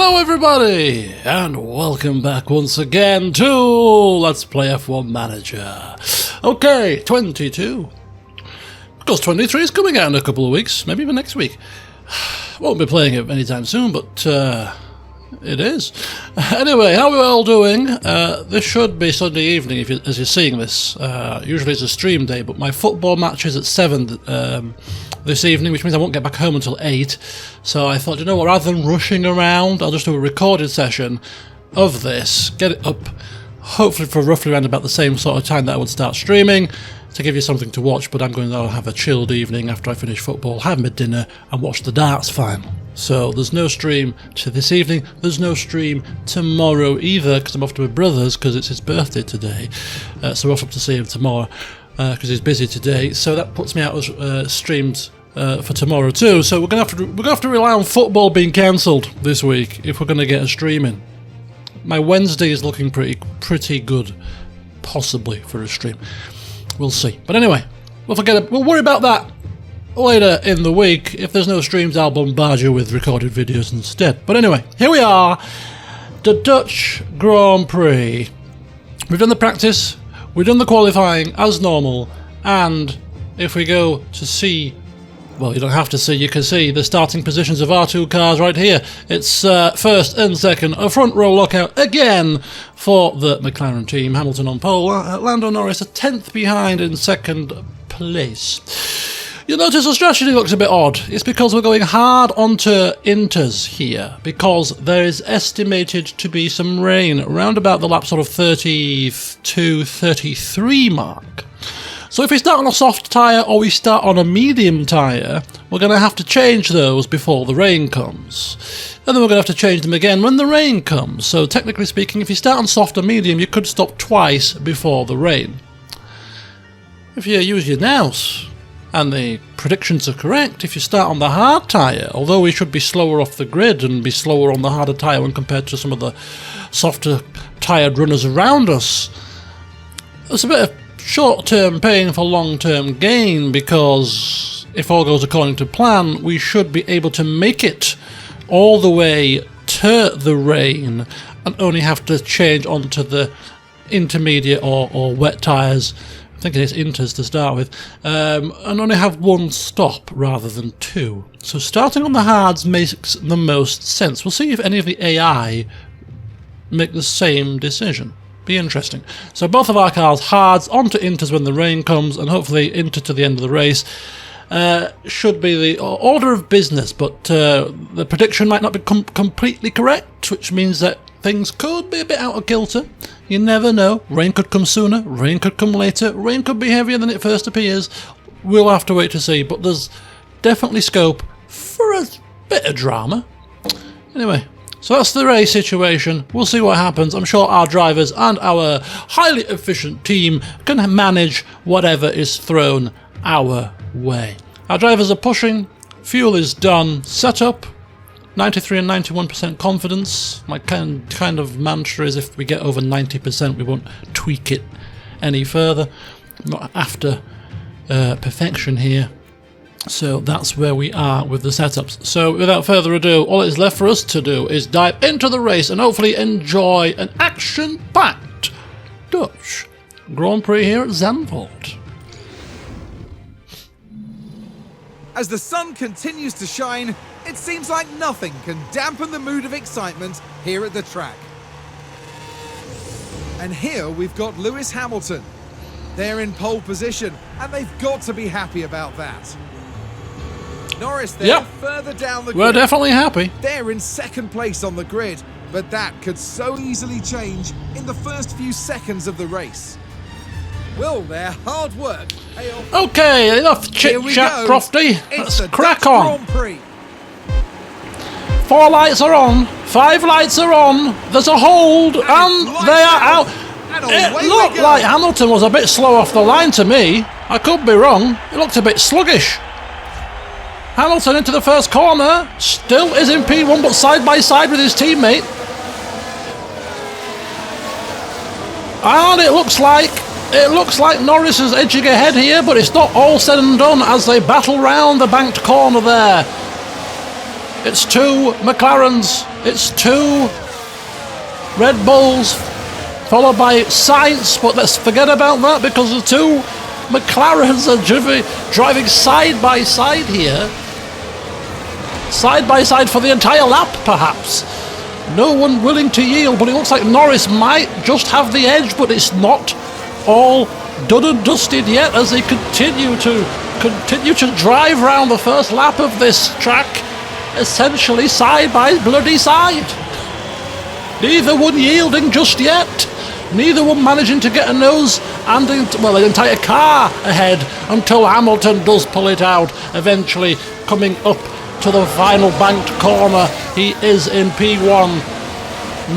Hello everybody, and welcome back once again to Let's Play F1 Manager. Okay, 22. Of course, 23 is coming out in a couple of weeks, maybe even next week. Won't be playing it anytime soon, but it is. Anyway, how are we all doing? This should be Sunday evening as you're seeing this. Usually it's a stream day, but my football match is at 7 this evening, which means I won't get back home until 8. So I thought, you know what, rather than rushing around, I'll just do a recorded session of this, get it up, hopefully for roughly around about the same sort of time that I would start streaming, to give you something to watch. But I'm going to have a chilled evening after I finish football, have my dinner, and watch the darts final. So there's no stream to this evening, there's no stream tomorrow either, because I'm off to my brother's, because it's his birthday today. So we're off up to see him tomorrow, because he's busy today. So that puts me out of streams for tomorrow too. So we're gonna have to rely on football being cancelled this week if we're gonna get a stream in. My Wednesday is looking pretty good, possibly for a stream. We'll see. But anyway, we'll worry about that later in the week. If there's no streams, I'll bombard you with recorded videos instead. But anyway, here we are, the Dutch Grand Prix. We've done the practice, we've done the qualifying as normal, and if we go to see, well, you don't have to see, you can see the starting positions of our two cars right here. It's first and second, a front row lockout again for the McLaren team. Hamilton on pole, Lando Norris a 10th behind in second place. You'll notice the strategy looks a bit odd. It's because we're going hard onto inters here, because there is estimated to be some rain around about the lap sort of 32, 33 mark. So if we start on a soft tyre or we start on a medium tyre, we're going to have to change those before the rain comes. And then we're going to have to change them again when the rain comes. So technically speaking, if you start on soft or medium, you could stop twice before the rain. If you use your nous, and the predictions are correct, if you start on the hard tyre, although we should be slower off the grid and be slower on the harder tyre when compared to some of the softer tyred runners around us, it's a bit of short-term pain for long-term gain, because if all goes according to plan, we should be able to make it all the way to the rain and only have to change onto the intermediate or wet tyres, I think it's inters to start with, and only have one stop rather than two. So starting on the hards makes the most sense. We'll see if any of the AI make the same decision. Be interesting. So both of our cars hards onto inters when the rain comes, and hopefully inter to the end of the race. Should be the order of business, but the prediction might not be completely correct, which means that things could be a bit out of kilter. You never know. Rain could come sooner, rain could come later, rain could be heavier than it first appears. We'll have to wait to see, but there's definitely scope for a bit of drama. Anyway, so that's the race situation. We'll see what happens. I'm sure our drivers and our highly efficient team can manage whatever is thrown our way. Our drivers are pushing, fuel is done, setup, 93 and 91% confidence. My kind of mantra is if we get over 90%, we won't tweak it any further. I'm not after perfection here. So that's where we are with the setups. So without further ado, all that is left for us to do is dive into the race and hopefully enjoy an action-packed Dutch Grand Prix here at Zandvoort. As the sun continues to shine, it seems like nothing can dampen the mood of excitement here at the track. And here we've got Lewis Hamilton. They're in pole position, and they've got to be happy about that. Norris there, further down the grid. We're definitely happy. They're in second place on the grid, but that could so easily change in the first few seconds of the race. Will their hard work pay off? Okay, enough chit-chat, Crofty. Let's crack on. 4 lights are on, 5 lights are on, there's a hold, and they are out. It looked like Hamilton was a bit slow off the line to me. I could be wrong. It looked a bit sluggish. Hamilton into the first corner, still is in P1 but side by side with his teammate. And it looks like Norris is edging ahead here, but it's not all said and done as they battle round the banked corner there. It's 2 McLarens. It's 2 Red Bulls, followed by Sainz, but let's forget about that because the 2 McLarens are driving side by side here. Side by side for the entire lap, perhaps. No one willing to yield, but it looks like Norris might just have the edge, but it's not all done and dusted yet as they continue to drive round the first lap of this track, essentially side by bloody side. Neither one yielding just yet. Neither one managing to get a nose and an entire car ahead until Hamilton does pull it out, eventually coming up to the final banked corner. He is in P1.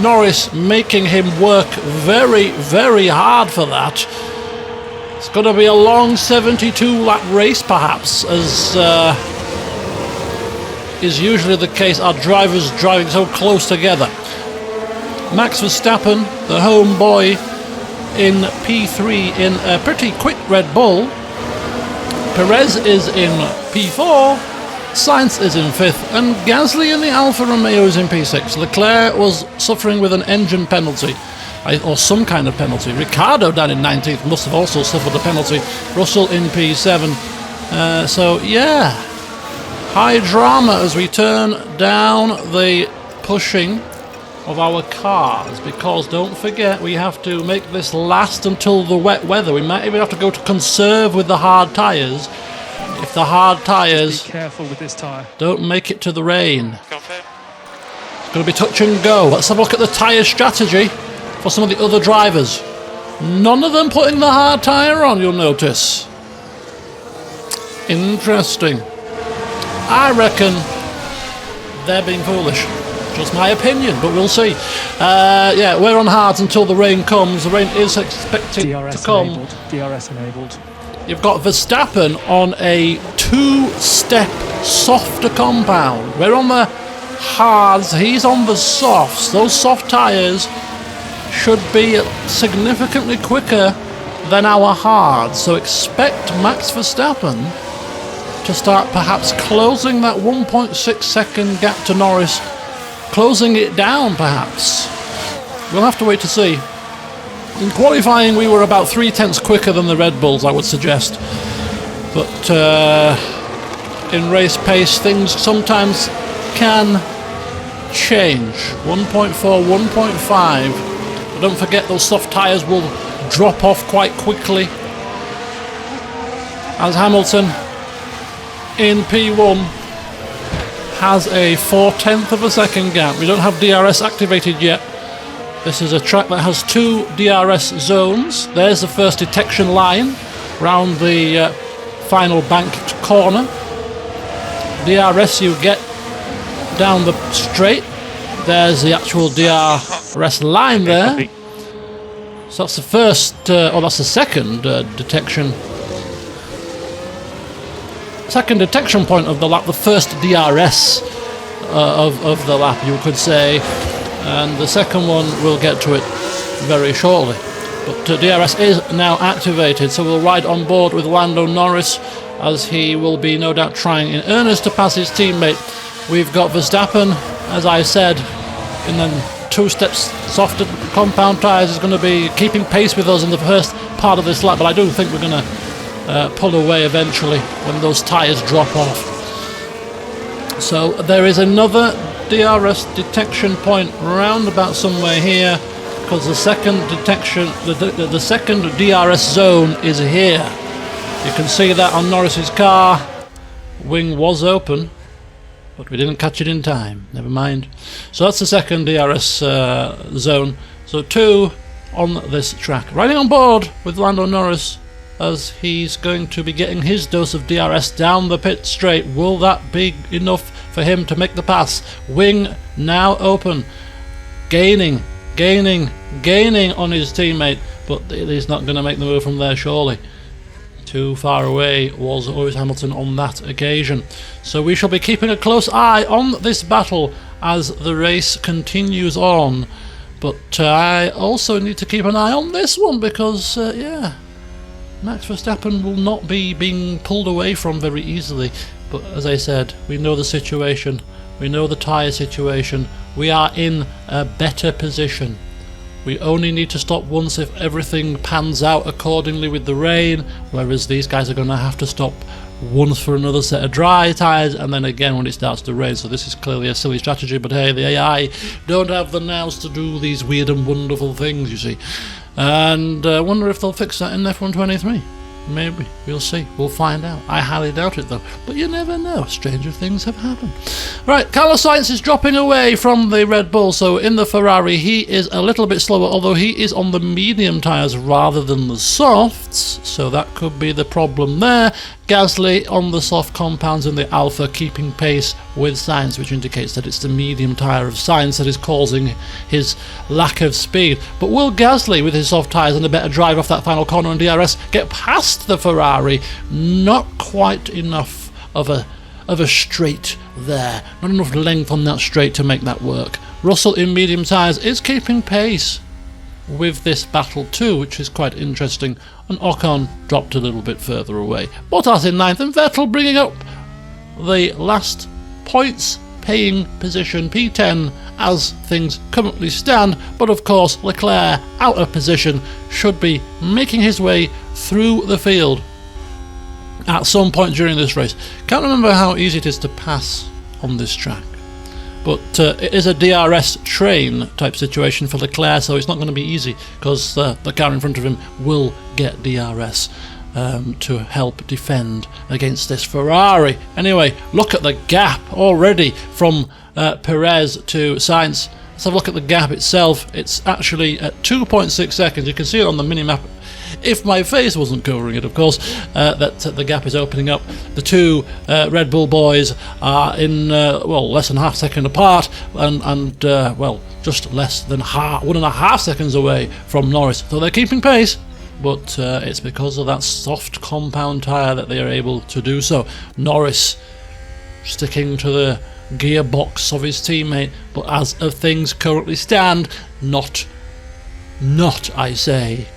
Norris making him work very, very hard for that. It's going to be a long 72-lap race, perhaps, as is usually the case. Our drivers driving so close together. Max Verstappen, the home boy, in P3 in a pretty quick Red Bull. Perez is in P4. Sainz is in 5th, and Gasly in the Alfa Romeo is in P6. Leclerc was suffering with an engine penalty, or some kind of penalty. Ricciardo down in 19th must have also suffered a penalty. Russell in P7. So yeah, high drama as we turn down the pushing of our cars, because don't forget we have to make this last until the wet weather. We might even have to go to conserve with the hard tyres. If the hard tyres careful with this tyre. Don't make it to the rain. It's going to be touch and go. Let's have a look at the tyre strategy for some of the other drivers. None of them putting the hard tyre on, you'll notice. Interesting. I reckon they're being foolish. Just my opinion, but we'll see. Yeah, we're on hards until the rain comes. The rain is expected to come. Enabled. DRS enabled. You've got Verstappen on a 2-step softer compound. We're on the hards, he's on the softs. Those soft tyres should be significantly quicker than our hards. So expect Max Verstappen to start perhaps closing that 1.6 second gap to Norris. Closing it down, perhaps. We'll have to wait to see. In qualifying, we were about 3/10 quicker than the Red Bulls, I would suggest. But in race pace, things sometimes can change. 1.4, 1.5. But don't forget, those soft tyres will drop off quite quickly. As Hamilton in P1 has a 4/10 of a second gap. We don't have DRS activated yet. This is a track that has 2 DRS zones. There's the first detection line round the final banked corner. DRS you get down the straight. There's the actual DRS line there. So that's the first, or that's the second detection. Second detection point of the lap, the first DRS of the lap, you could say. And the second one, we'll get to it very shortly. But DRS is now activated, so we'll ride on board with Lando Norris as he will be no doubt trying in earnest to pass his teammate. We've got Verstappen, as I said, in the 2 steps softer compound tyres, is going to be keeping pace with us in the first part of this lap, but I do think we're going to pull away eventually when those tyres drop off. So there is another DRS detection point round about somewhere here, because the second detection, the second DRS zone is here. You can see that on Norris's car. Wing was open, but we didn't catch it in time. Never mind. So that's the second DRS zone. So 2 on this track. Riding on board with Lando Norris as he's going to be getting his dose of DRS down the pit straight. Will that be enough for him to make the pass? Wing now open, gaining on his teammate, but he's not going to make the move from there, surely. Too far away was Lewis Hamilton on that occasion. So we shall be keeping a close eye on this battle as the race continues on. But I also need to keep an eye on this one because, yeah, Max Verstappen will not be being pulled away from very easily. But as I said, we know the situation We know the tyre situation. We are in a better position. We only need to stop once if everything pans out accordingly with the rain, whereas these guys are going to have to stop once for another set of dry tyres, and then again when it starts to rain. So this is clearly a silly strategy, but hey, the AI don't have the nous to do these weird and wonderful things, you see. And I wonder if they'll fix that in F123. Maybe. We'll see. We'll find out. I highly doubt it, though. But you never know. Stranger things have happened. Right, Carlos Sainz is dropping away from the Red Bull. So in the Ferrari, he is a little bit slower, although he is on the medium tyres rather than the softs. So that could be the problem there. Gasly on the soft compounds in the Alpha, keeping pace with Sainz, which indicates that it's the medium tyre of Sainz that is causing his lack of speed. But will Gasly, with his soft tyres and a better drive off that final corner on DRS, get past the Ferrari? Not quite enough of a straight there. Not enough length on that straight to make that work. Russell in medium tyres is keeping pace with this battle too, which is quite interesting, and Ocon dropped a little bit further away. Bottas in 9th, and Vettel bringing up the last points paying position, P10, as things currently stand. But of course Leclerc out of position, should be making his way through the field at some point during this race. Can't remember how easy it is to pass on this track, but it is a DRS train type situation for Leclerc, so it's not going to be easy, because the car in front of him will get DRS to help defend against this Ferrari. Anyway, look at the gap already from Perez to Sainz. Let's have a look at the gap itself. It's actually at 2.6 seconds. You can see it on the mini-map. If my face wasn't covering it, of course, that the gap is opening up. The two Red Bull boys are in, less than half second apart, and just less than 1.5 seconds away from Norris. So they're keeping pace, but it's because of that soft compound tyre that they are able to do so. Norris sticking to the gearbox of his teammate, but as of things currently stand, not I say,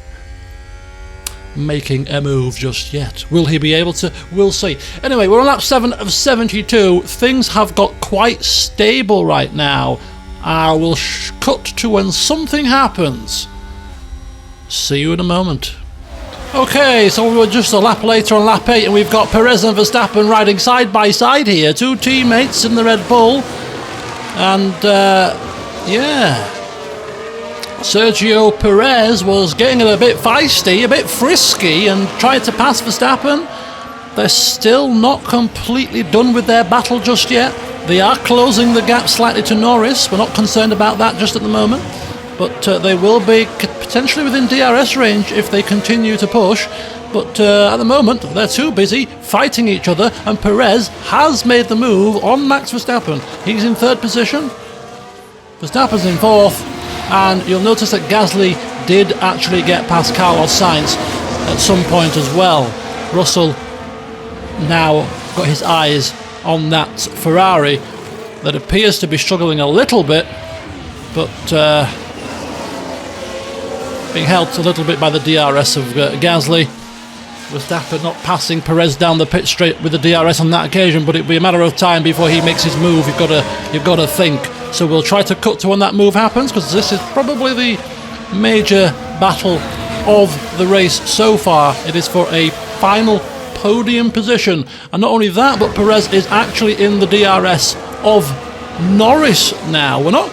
making a move just yet. Will he be able to? We'll see. Anyway, we're on lap 7 of 72. Things have got quite stable right now. We'll cut to when something happens. See you in a moment. Okay, so we were just a lap later on lap 8, and we've got Perez and Verstappen riding side by side here. Two teammates in the Red Bull. And, Sergio Perez was getting a bit feisty, a bit frisky, and tried to pass Verstappen. They're still not completely done with their battle just yet. They are closing the gap slightly to Norris. We're not concerned about that just at the moment. But they will be potentially within DRS range if they continue to push. But at the moment, they're too busy fighting each other, and Perez has made the move on Max Verstappen. He's in 3rd position. Verstappen's in 4th. And you'll notice that Gasly did actually get past Carlos Sainz at some point as well. Russell now got his eyes on that Ferrari that appears to be struggling a little bit, but being helped a little bit by the DRS of Gasly. Verstappen not passing Perez down the pit straight with the DRS on that occasion, but it'll be a matter of time before he makes his move. You've got to think. So we'll try to cut to when that move happens, because this is probably the major battle of the race so far. It is for a final podium position, and not only that, but Perez is actually in the DRS of Norris now. We're not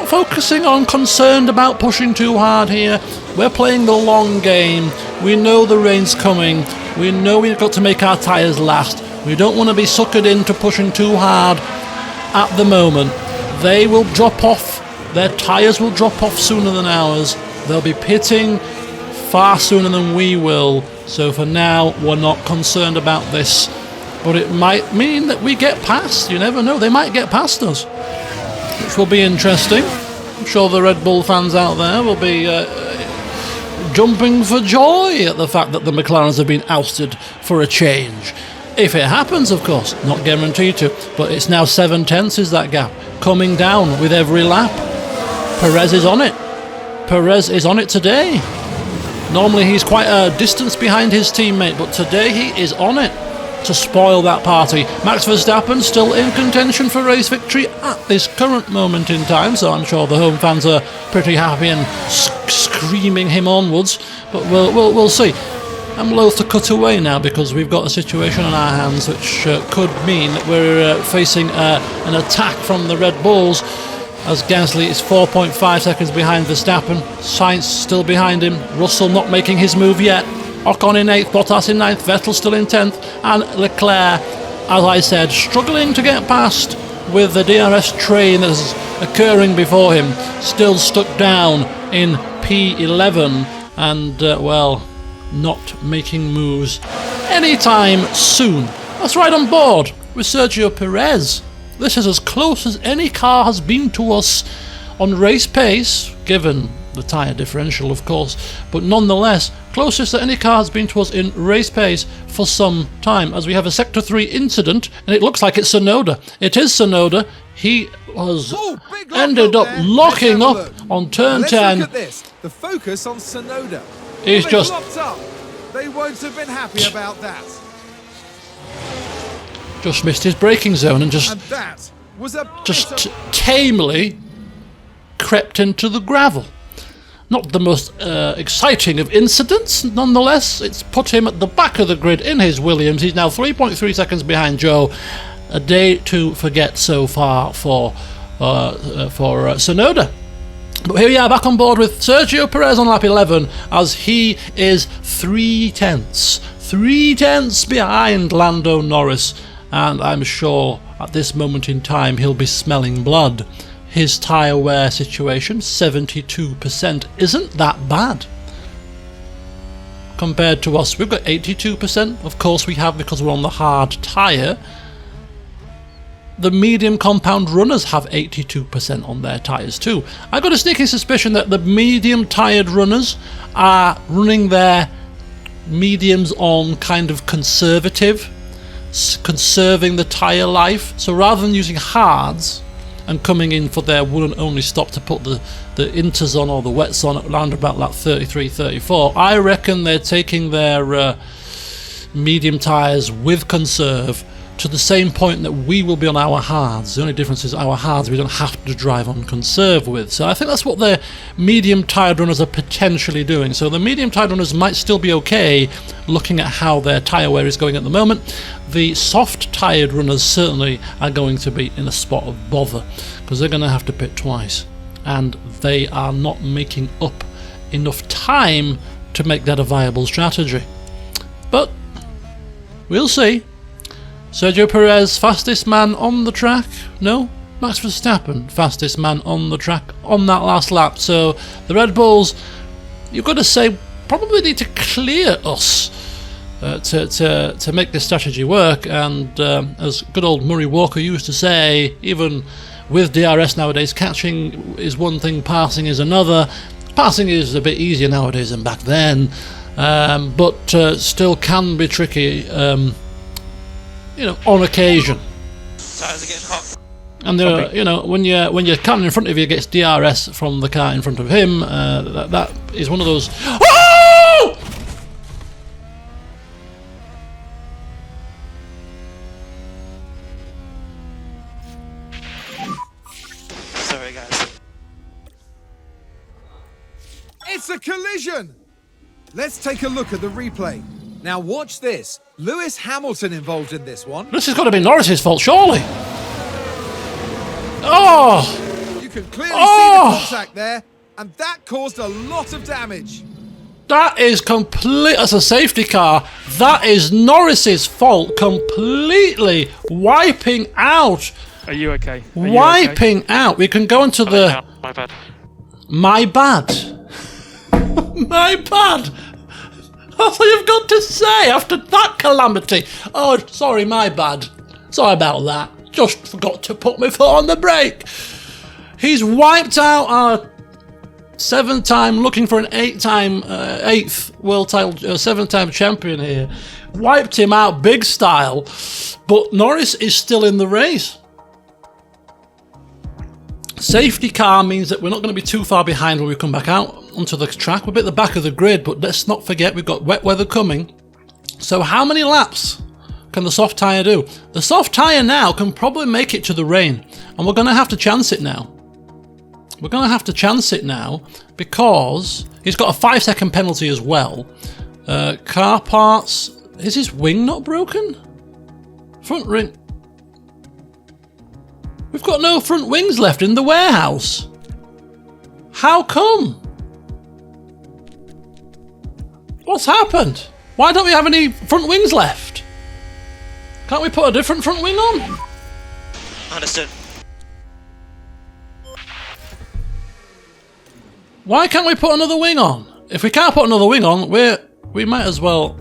focusing on concerned about pushing too hard here. We're playing the long game. We know the rain's coming. We know we've got to make our tyres last. We don't want to be suckered into pushing too hard at the moment. They will drop off. Their tyres will drop off sooner than ours. They'll be pitting far sooner than we will. So for now, we're not concerned about this. But it might mean that we get past. You never know. They might get past us, which will be interesting. I'm sure the Red Bull fans out there will be jumping for joy at the fact that the McLarens have been ousted for a change. If it happens, of course, not guaranteed to, but it's now 7/10 is that gap, coming down with every lap. Perez is on it. Perez is on it today. Normally he's quite a distance behind his teammate, but today he is on it. to spoil that party. Max Verstappen still in contention for race victory at this current moment in time, so I'm sure the home fans are pretty happy and screaming him onwards, but we'll see. I'm loath to cut away now because we've got a situation on our hands which could mean that we're facing an attack from the Red Bulls, as Gasly is 4.5 seconds behind Verstappen, Sainz still behind him, Russell not making his move yet, Ocon in 8th, Bottas in 9th, Vettel still in 10th, and Leclerc, as I said, struggling to get past with the DRS train that is occurring before him, still stuck down in P11 and, well, not making moves anytime soon. That's right on board with Sergio Perez. This is as close as any car has been to us on race pace, given the tyre differential of course, but nonetheless closest that any car has been to us in race pace for some time, as we have a Sector 3 incident, and it looks like it's Tsunoda. It is Tsunoda. He has ended up locking up on turn 10. Look at this. The focus on Tsunoda. He's just locked up. They won't have been happy about that. Just missed his braking zone and that was a tamely crept into the gravel. Not the most exciting of incidents, nonetheless. It's put him at the back of the grid in his Williams. He's now 3.3 seconds behind Joe. A day to forget so far for Tsunoda. But here we are back on board with Sergio Perez on lap 11 as he is 3 tenths behind Lando Norris, and I'm sure at this moment in time he'll be smelling blood. His tyre wear situation, 72%, isn't that bad compared to us. We've got 82%, of course we have, because we're on the hard tyre. The medium compound runners have 82% on their tyres too. I've got a sneaking suspicion that the medium tyred runners are running their mediums on kind of conservative, conserving the tyre life. So rather than using hards and coming in for their one and only stop to put the inters on or the wets on around about lap 33, 34, I reckon they're taking their medium tyres with conserve to the same point that we will be on our hards. The only difference is our hards we don't have to drive on conserve with. So I think that's what the medium tyred runners are potentially doing. So the medium tyred runners might still be okay looking at how their tyre wear is going at the moment. The soft tyred runners certainly are going to be in a spot of bother because they're going to have to pit twice, and they are not making up enough time to make that a viable strategy. But we'll see. Sergio Perez, fastest man on the track. No, Max Verstappen, fastest man on the track on that last lap. So the Red Bulls, you've got to say, probably need to clear us to make this strategy work. And as good old Murray Walker used to say, even with DRS nowadays, catching is one thing, passing is another. Passing is a bit easier nowadays than back then, but still can be tricky. On occasion. Tires are getting hot. And when your car in front of you gets DRS from the car in front of him, that is one of those. Oh! Sorry, guys. It's a collision. Let's take a look at the replay. Now watch this. Lewis Hamilton involved in this one. This has got to be Norris's fault, surely. Oh! You can clearly see the contact there, and that caused a lot of damage. That is complete. That's a safety car. That is Norris's fault, completely wiping out. Are you okay? Wiping out. We can go into the. My bad. My bad. My bad. That's all you've got to say after that calamity. Oh, sorry, my bad. Sorry about that. Just forgot to put my foot on the brake. He's wiped out our 7-time, looking for an 8th world title, 7-time champion here. Wiped him out big style, but Norris is still in the race. Safety car means that we're not going to be too far behind when we come back out onto the track. We're a bit at the back of the grid, but let's not forget we've got wet weather coming. So how many laps can the soft tyre do? The soft tyre now can probably make it to the rain, and we're going to have to chance it now. We're going to have to chance it now because he's got a 5-second penalty as well. Car parts. Is his wing not broken? Front ring. We've got no front wings left in the warehouse. How come? What's happened? Why don't we have any front wings left? Can't we put a different front wing on? Understood. Why can't we put another wing on? If we can't put another wing on, we might as well.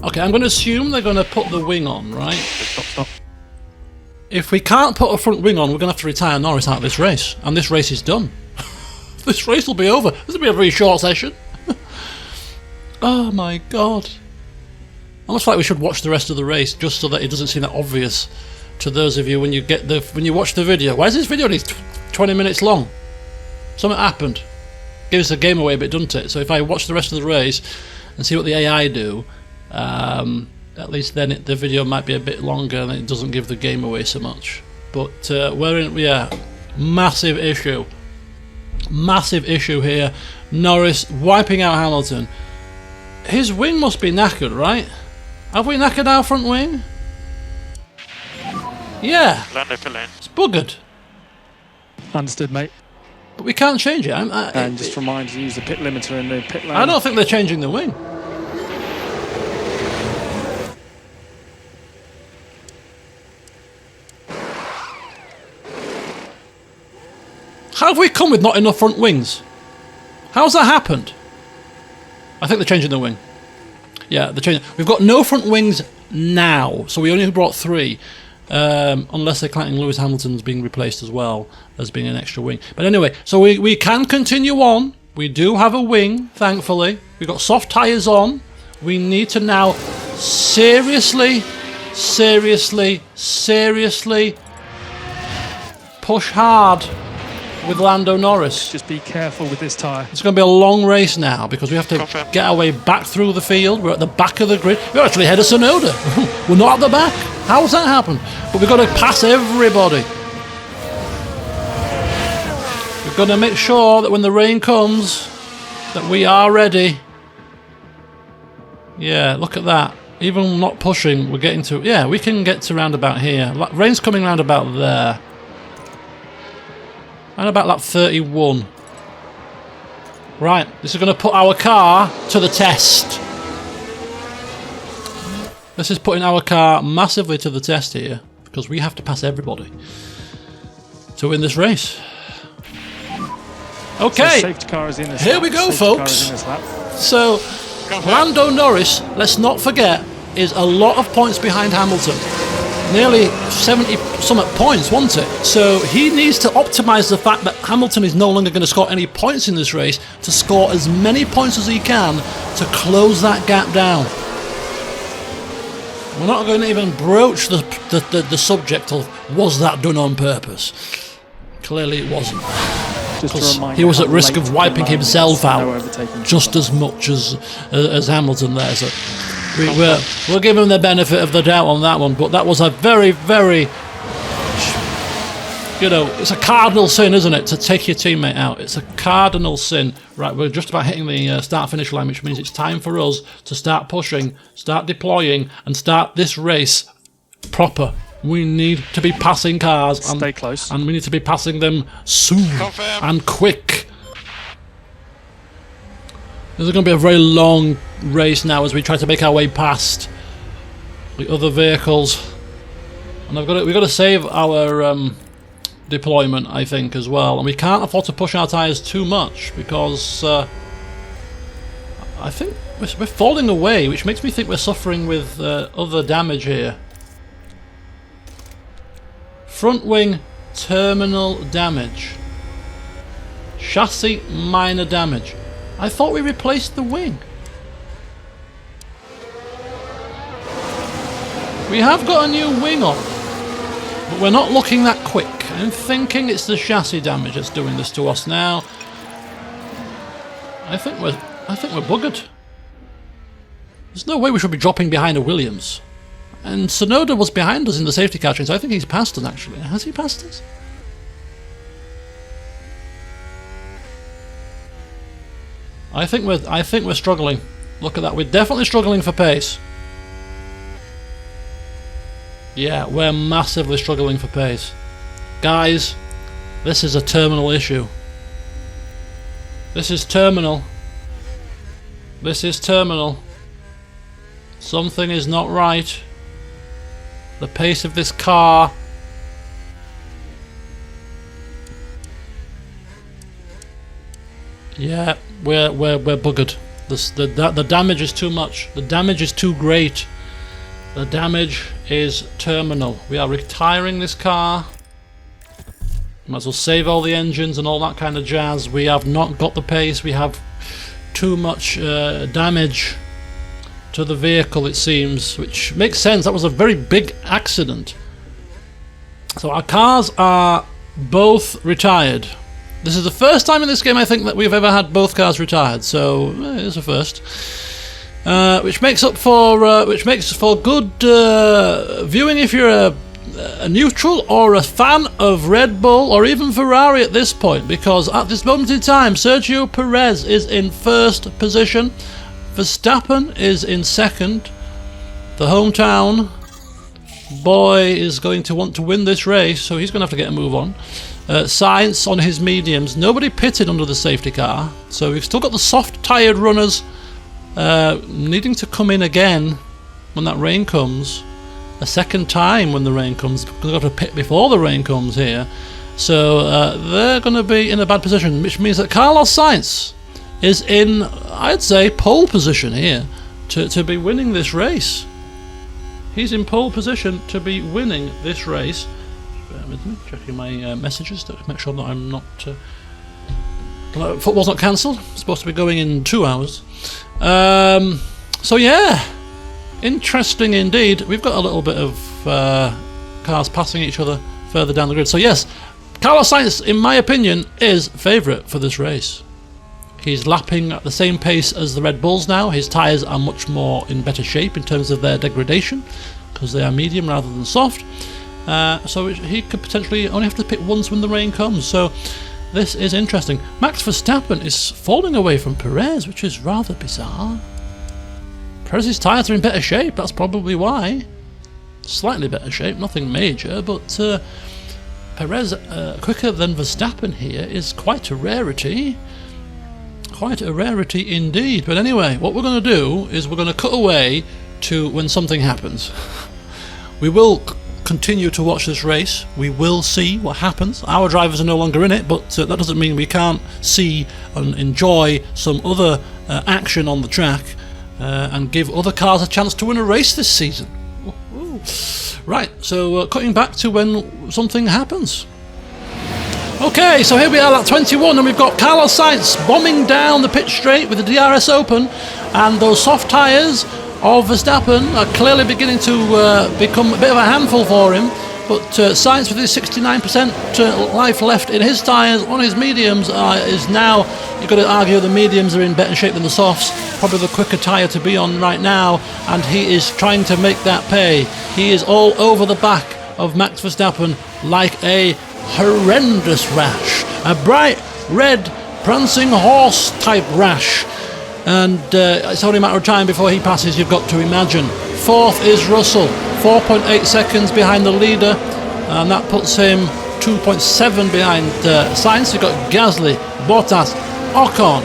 Okay, I'm going to assume they're going to put the wing on, right? Stop. If we can't put a front wing on, we're going to have to retire Norris out of this race, and this race is done. This race will be over. This will be a very short session. Oh my god. Almost like we should watch the rest of the race just so that it doesn't seem that obvious to those of you when you watch the video. Why is this video only 20 minutes long? Something happened. Gives the game away a bit, doesn't it? So if I watch the rest of the race and see what the AI do, at least then the video might be a bit longer and it doesn't give the game away so much. But massive issue. Massive issue here. Norris wiping out Hamilton. His wing must be knackered, right? Have we knackered our front wing? Yeah. Lando for lane. It's buggered. Understood, mate. But we can't change it. And just remind you to use the pit limiter in the pit lane. I don't think they're changing the wing. How have we come with not enough front wings? How's that happened? I think they're changing the wing. Yeah, they're changing. We've got no front wings now, so we only brought 3. Unless they're counting Lewis Hamilton's being replaced as well as being an extra wing. But anyway, so we can continue on. We do have a wing, thankfully. We've got soft tyres on. We need to now seriously push hard with Lando Norris. Just be careful with this tyre. It's going to be a long race now because we have to get our way back through the field. We're at the back of the grid. We're actually ahead of Sonoda. We're not at the back. How's that happened? But we've got to pass everybody. We've got to make sure that when the rain comes, that we are ready. Yeah, look at that. Even not pushing, we're getting to... Yeah, we can get to round about here. Rain's coming round about there. And about that 31. Right, this is going to put our car to the test. This is putting our car massively to the test here, because we have to pass everybody to win this race. Okay, so safety car is in this here lap. we go, Safety folks. car is in this lap. So, Lando Norris, let's not forget, is a lot of points behind Hamilton. Nearly 70-something points, wasn't it? So he needs to optimise the fact that Hamilton is no longer going to score any points in this race, to score as many points as he can to close that gap down. We're not going to even broach the subject of was that done on purpose. Clearly it wasn't. Because he was at risk of wiping himself out just as much as Hamilton there. So we'll give him the benefit of the doubt on that one. But that was a very, very... it's a cardinal sin, isn't it, to take your teammate out? It's a cardinal sin. Right, we're just about hitting the start-finish line, which means it's time for us to start pushing, start deploying, and start this race proper. We need to be passing cars. Stay close. And we need to be passing them soon and quick. This is going to be a very long race now as we try to make our way past the other vehicles. And we've got to save our... deployment, I think, as well, and we can't afford to push our tyres too much because I think we're falling away, which makes me think we're suffering with other damage here. Front wing terminal damage, chassis minor damage. I thought we replaced the wing. We have got a new wing on, but we're not looking that quick. I'm thinking it's the chassis damage that's doing this to us now. I think we're buggered. There's no way we should be dropping behind a Williams. And Tsunoda was behind us in the safety car train, so I think he's passed us actually. Has he passed us? I think we're struggling. Look at that. We're definitely struggling for pace. Yeah, we're massively struggling for pace. Guys, this is a terminal issue. This is terminal. This is terminal. Something is not right. The pace of this car. Yeah, we're buggered. The damage is too much. The damage is too great. The damage is terminal. We are retiring this car. Might as well save all the engines and all that kind of jazz. We have not got the pace. We have too much damage to the vehicle, it seems, which makes sense. That was a very big accident. So our cars are both retired. This is the first time in this game, I think, that we've ever had both cars retired. So it's a first, which makes for good viewing if you're a neutral or a fan of Red Bull or even Ferrari at this point. Because at this moment in time, Sergio Perez is in first position. Verstappen is in second. The hometown boy is going to want to win this race, so he's going to have to get a move on. Sainz on his mediums. Nobody pitted under the safety car, so we've still got the soft-tired runners needing to come in again when that rain comes. A second time when the rain comes. We've got to pit before the rain comes here. So they're going to be in a bad position, which means that Carlos Sainz is in, I'd say, pole position here to be winning this race. He's in pole position to be winning this race. Bear with me, checking my messages to make sure that I'm not... football's not cancelled. It's supposed to be going in 2 hours. So yeah, interesting indeed. We've got a little bit of cars passing each other further down the grid. So yes, Carlos Sainz, in my opinion, is favourite for this race. He's lapping at the same pace as the Red Bulls now. His tyres are much more in better shape in terms of their degradation because they are medium rather than soft. So he could potentially only have to pit once when the rain comes. So this is interesting. Max Verstappen is falling away from Perez, which is rather bizarre. Perez's tyres are in better shape, that's probably why. Slightly better shape, nothing major, but Perez quicker than Verstappen here is quite a rarity. Quite a rarity indeed. But anyway, what we're going to do is we're going to cut away to when something happens. We will continue to watch this race. We will see what happens. Our drivers are no longer in it, but that doesn't mean we can't see and enjoy some other action on the track and give other cars a chance to win a race this season. Ooh. Right, so cutting back to when something happens. Okay, so here we are at 21 and we've got Carlos Sainz bombing down the pit straight with the DRS open, and those soft tyres of Verstappen are clearly beginning to become a bit of a handful for him. But Sainz, with his 69% life left in his tyres on his mediums, is now, you've got to argue the mediums are in better shape than the softs, probably the quicker tyre to be on right now, and he is trying to make that pay. He is all over the back of Max Verstappen like a horrendous rash, a bright red prancing horse type rash, and it's only a matter of time before he passes, you've got to imagine. Fourth is Russell, 4.8 seconds behind the leader, and that puts him 2.7 behind Sainz. You've got Gasly, Bottas, Ocon,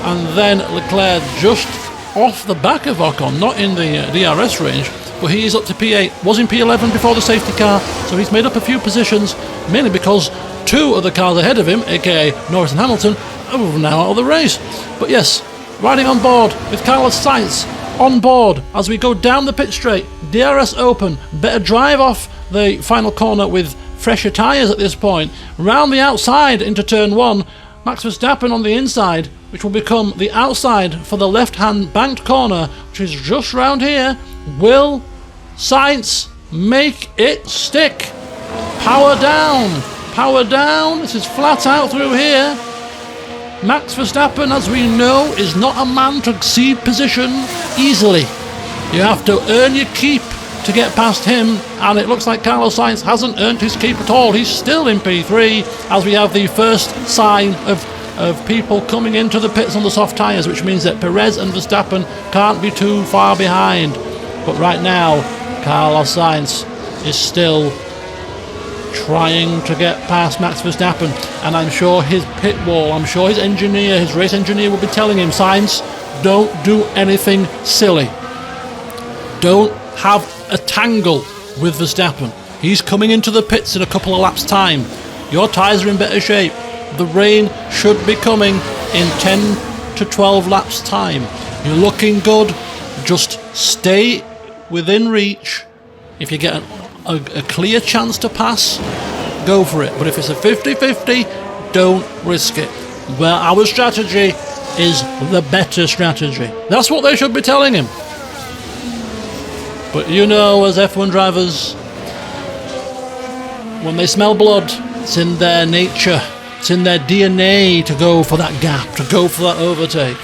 and then Leclerc just off the back of Ocon, not in the DRS range, but he is up to P8, was in P11 before the safety car, so he's made up a few positions, mainly because two other cars ahead of him, aka Norris and Hamilton, are now out of the race. But yes, riding on board with Carlos Sainz on board as we go down the pit straight, DRS open, better drive off the final corner with fresher tyres at this point, round the outside into turn 1, Max Verstappen on the inside, which will become the outside for the left-hand banked corner, which is just round here. Will Sainz make it stick? Power down, this is flat out through here. Max Verstappen, as we know, is not a man to cede position easily. You have to earn your keep to get past him, and it looks like Carlos Sainz hasn't earned his keep at all. He's still in P3 as we have the first sign of people coming into the pits on the soft tyres, which means that Perez and Verstappen can't be too far behind. But right now, Carlos Sainz is still trying to get past Max Verstappen, and I'm sure his pit wall, I'm sure his engineer, his race engineer will be telling him, Sainz, don't do anything silly. Don't have a tangle with Verstappen. He's coming into the pits in a couple of laps' time. Your tyres are in better shape. The rain should be coming in 10 to 12 laps' time. You're looking good. Just stay within reach. If you get a clear chance to pass, go for it. But if it's a 50-50, don't risk it. Well, our strategy is the better strategy. That's what they should be telling him. But you know, as F1 drivers, when they smell blood, it's in their nature, it's in their DNA to go for that gap, to go for that overtake.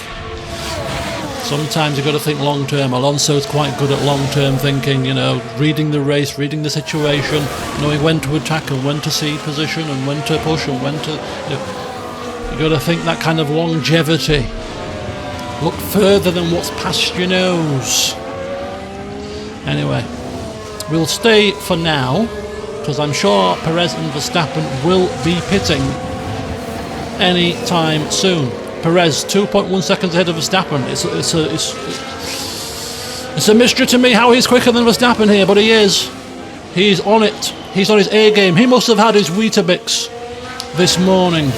Sometimes you've got to think long term. Alonso's quite good at long term thinking, you know, reading the race, reading the situation, knowing when to attack and when to cede position and when to push and when to... You've got to think that kind of longevity. Look further than what's past your nose. Anyway, we'll stay for now, because I'm sure Perez and Verstappen will be pitting any time soon. Perez 2.1 seconds ahead of Verstappen. It's a mystery to me how he's quicker than Verstappen here, but he is. He's on it. He's on his A game. He must have had his Weetabix this morning.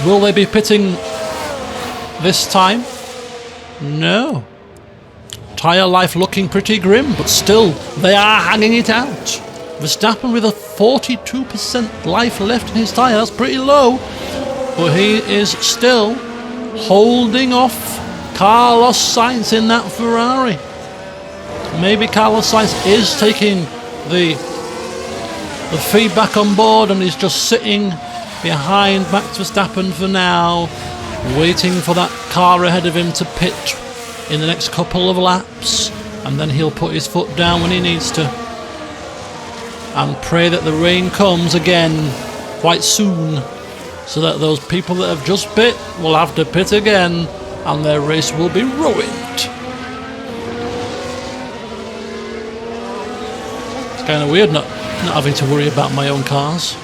Will they be pitting this time? No. Tyre life looking pretty grim, but still, they are hanging it out. Verstappen with a 42% life left in his tyre, that's pretty low, but he is still holding off Carlos Sainz in that Ferrari. Maybe Carlos Sainz is taking the feedback on board and is just sitting behind Max Verstappen for now, waiting for that car ahead of him to pit in the next couple of laps, and then he'll put his foot down when he needs to and pray that the rain comes again quite soon, so that those people that have just pit will have to pit again and their race will be ruined. It's kind of weird not having to worry about my own cars.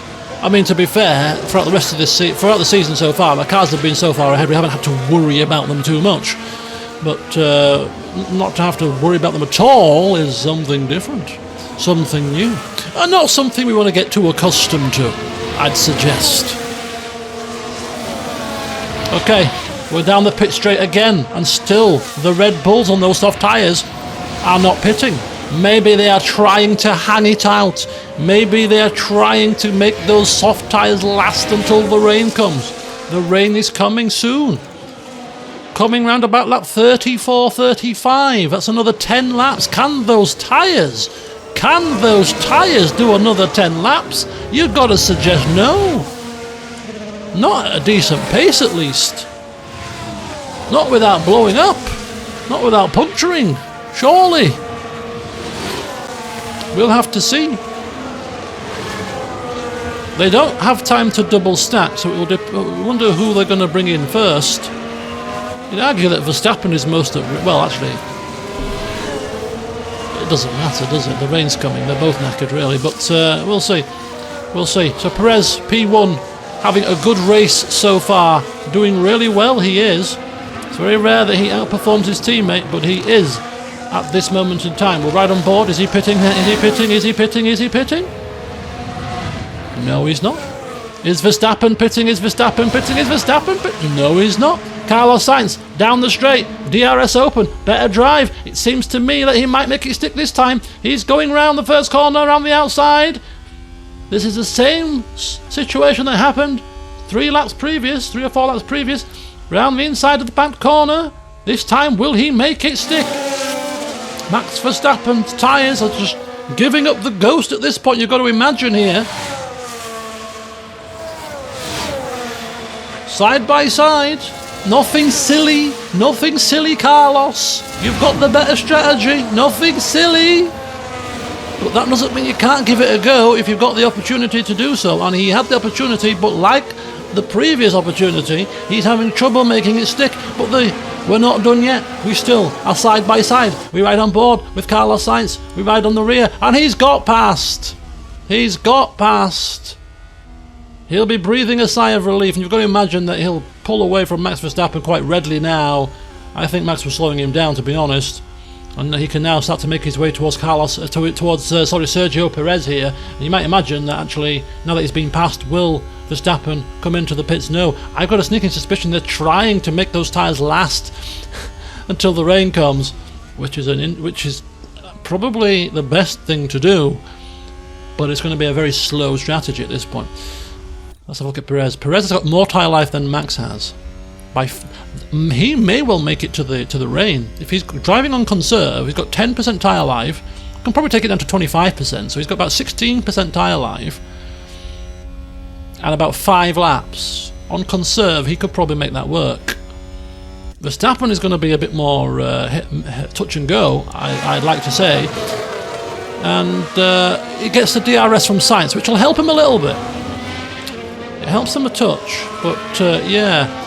I mean, to be fair, throughout the season so far, my cars have been so far ahead we haven't had to worry about them too much. But not to have to worry about them at all is something different, something new, and not something we want to get too accustomed to, I'd suggest. Okay, we're down the pit straight again, and still the Red Bulls on those soft tyres are not pitting. Maybe they are trying to hang it out. Maybe they are trying to make those soft tyres last until the rain comes. The rain is coming soon. Coming round about lap 34, 35. That's another 10 laps. Can those tyres do another 10 laps? You've got to suggest no. Not at a decent pace, at least. Not without blowing up. Not without puncturing. Surely. We'll have to see. They don't have time to double stack, so it will wonder who they're going to bring in first. You'd argue that Verstappen is most at... Well, actually, it doesn't matter, does it? The rain's coming. They're both knackered, really. But we'll see. We'll see. So Perez, P1, having a good race so far. Doing really well, he is. It's very rare that he outperforms his teammate, but he is at this moment in time. We're right on board. Is he pitting? Is he pitting? Is he pitting? Is he pitting? No, he's not. Is Verstappen pitting? Is Verstappen pitting? Is Verstappen pitting? No, he's not. Carlos Sainz down the straight, DRS open, better drive. It seems to me that he might make it stick this time. He's going round the first corner, around the outside. This is the same situation that happened 3 or 4 laps previous, round the inside of the back corner. This time, will he make it stick? Max Verstappen's tyres are just giving up the ghost at this point, you've got to imagine here. Side by side, Nothing silly. Nothing silly, Carlos. You've got the better strategy. Nothing silly. But that doesn't mean you can't give it a go if you've got the opportunity to do so. And he had the opportunity, but like the previous opportunity, he's having trouble making it stick. But we're not done yet. We still are side by side. We ride on board with Carlos Sainz. We ride on the rear. And he's got past. He's got past. He'll be breathing a sigh of relief. And you've got to imagine that he'll pull away from Max Verstappen quite readily now. I think Max was slowing him down, to be honest. And he can now start to make his way towards Sergio Perez here. And you might imagine that actually, now that he's been passed, will Verstappen come into the pits? No, I've got a sneaking suspicion they're trying to make those tyres last until the rain comes, which is probably the best thing to do. But it's going to be a very slow strategy at this point. Let's have a look at Perez. Perez has got more tyre life than Max has. He may well make it to the rain. If he's driving on conserve, he's got 10% tyre life. Can probably take it down to 25%. So he's got about 16% tyre life and about 5 laps. On conserve, he could probably make that work. Verstappen is going to be a bit more touch and go, I'd like to say. And he gets the DRS from Sainz, which will help him a little bit. It helps him a touch, but yeah.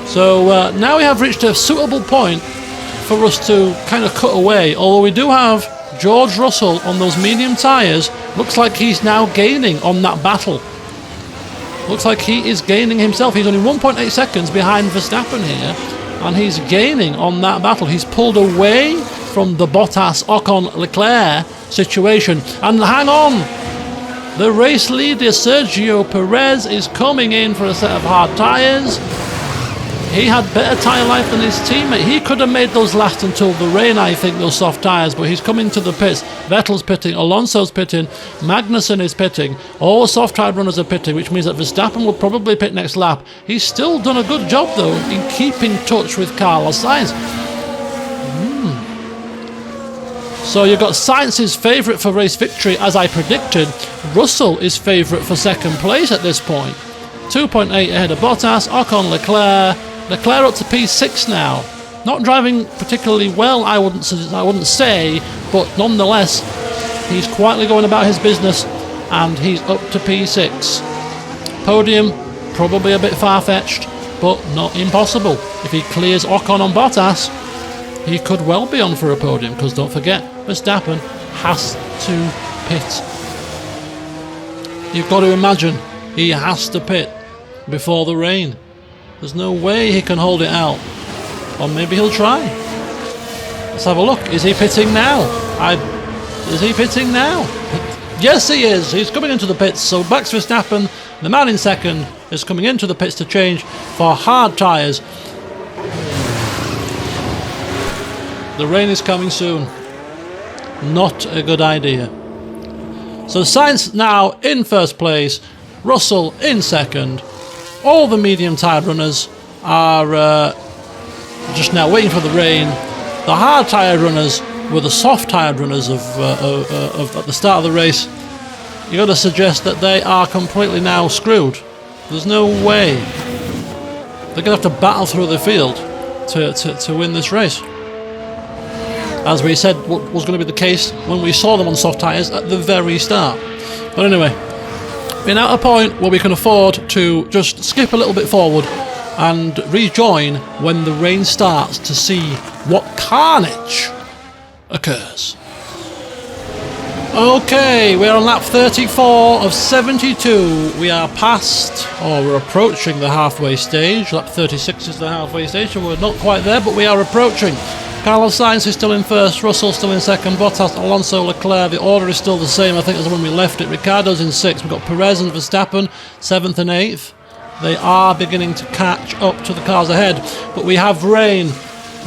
So now we have reached a suitable point for us to kind of cut away. Although we do have George Russell on those medium tyres. Looks like he's now gaining on that battle. Looks like he is gaining himself. He's only 1.8 seconds behind Verstappen here. And he's gaining on that battle. He's pulled away from the Bottas, Ocon, Leclerc situation. And hang on! The race leader, Sergio Perez, is coming in for a set of hard tyres. He had better tyre life than his teammate. He could have made those last until the rain, I think, those soft tyres, but he's coming to the pits. Vettel's pitting, Alonso's pitting, Magnussen is pitting, all the soft tyre runners are pitting, which means that Verstappen will probably pit next lap. He's still done a good job, though, in keeping touch with Carlos Sainz. So you've got Sainz's favourite for race victory, as I predicted. Russell is favourite for second place at this point. 2.8 ahead of Bottas, Ocon, Leclerc. Leclerc up to P6 now. Not driving particularly well, I wouldn't say, but nonetheless, he's quietly going about his business, and he's up to P6. Podium, probably a bit far-fetched, but not impossible. If he clears Ocon on Bottas, he could well be on for a podium, because don't forget, Verstappen has to pit. You've got to imagine, he has to pit before the rain. There's no way he can hold it out. Or maybe he'll try. Let's have a look. Is he pitting now? Is he pitting now? Yes, he is. He's coming into the pits. So Max Verstappen, the man in second, is coming into the pits to change for hard tyres. The rain is coming soon. Not a good idea. So Sainz now in first place. Russell in second. All the medium tyre runners are just now waiting for the rain. The hard tyre runners were the soft tyre runners of at the start of the race. You got to suggest that they are completely now screwed. There's no way. They're going to have to battle through the field to win this race. As we said, what was going to be the case when we saw them on soft tyres at the very start. But anyway, we're now at a point where we can afford to just skip a little bit forward and rejoin when the rain starts to see what carnage occurs. Okay, we're on lap 34 of 72. We are past, or we're approaching the halfway stage. Lap 36 is the halfway stage, so we're not quite there, but we are approaching. Carlos Sainz is still in first, Russell still in second, Bottas, Alonso, Leclerc. The order is still the same, I think, as when we left it. Ricciardo's in sixth. We've got Perez and Verstappen, 7th and 8th. They are beginning to catch up to the cars ahead. But we have rain.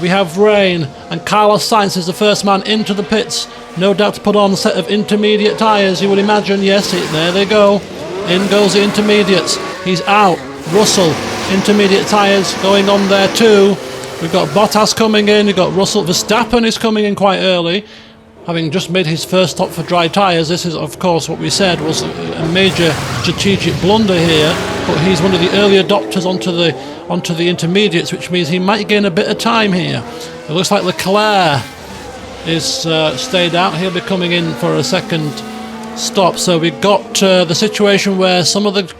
We have rain. And Carlos Sainz is the first man into the pits. No doubt to put on a set of intermediate tyres, you would imagine. Yes, there they go. In goes the intermediates. He's out. Russell, intermediate tyres going on there too. We've got Bottas coming in, we've got Russell. Verstappen is coming in quite early, having just made his first stop for dry tyres. This is, of course, what we said was a major strategic blunder here. but he's one of the early adopters onto the intermediates, which means he might gain a bit of time here. It looks like Leclerc is stayed out. He'll be coming in for a second stop. So we've got the situation where some of the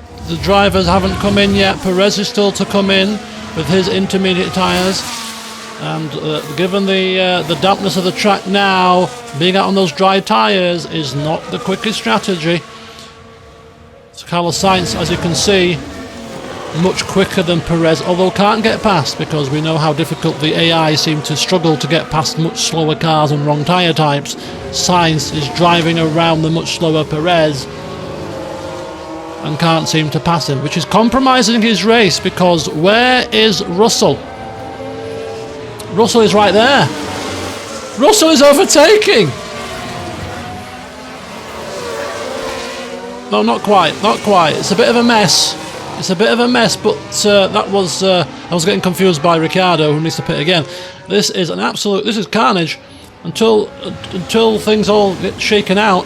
drivers haven't come in yet. Perez is still to come in with his intermediate tyres, and given the dampness of the track now, being out on those dry tyres is not the quickest strategy. So Carlos Sainz, as you can see, much quicker than Perez, although can't get past, because we know how difficult the AI seem to struggle to get past much slower cars and wrong tyre types. Sainz is driving around the much slower Perez and can't seem to pass him, which is compromising his race, because where is Russell? Russell is right there. Russell is overtaking. No, not quite, not quite. It's a bit of a mess. It's a bit of a mess, but that was I was getting confused by Ricciardo, who needs to pit again. This is an absolute, this is carnage until things all get shaken out.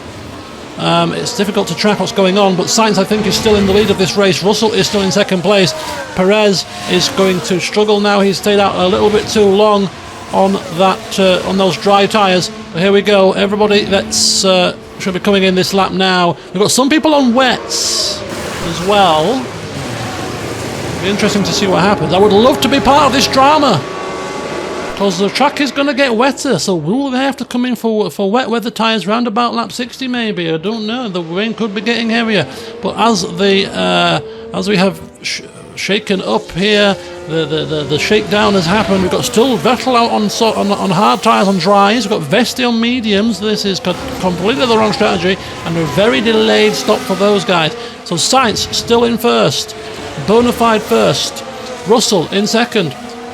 It's difficult to track what's going on, but Sainz, I think, is still in the lead of this race. Russell is still in second place. Perez is going to struggle now. He's stayed out a little bit too long on that on those dry tyres. But here we go. Everybody that's should be coming in this lap now. We've got some people on wets as well. It'll be interesting to see what happens. I would love to be part of this drama, because the track is going to get wetter, so will they have to come in for wet weather tyres round about lap 60 maybe? I don't know. The rain could be getting heavier. But as we have shaken up here, the shakedown has happened. We've got still Vettel out on hard tyres on dries. We've got Vesti on mediums. This is completely the wrong strategy, and a very delayed stop for those guys. So Sainz still in first, bona fide first. Russell in second.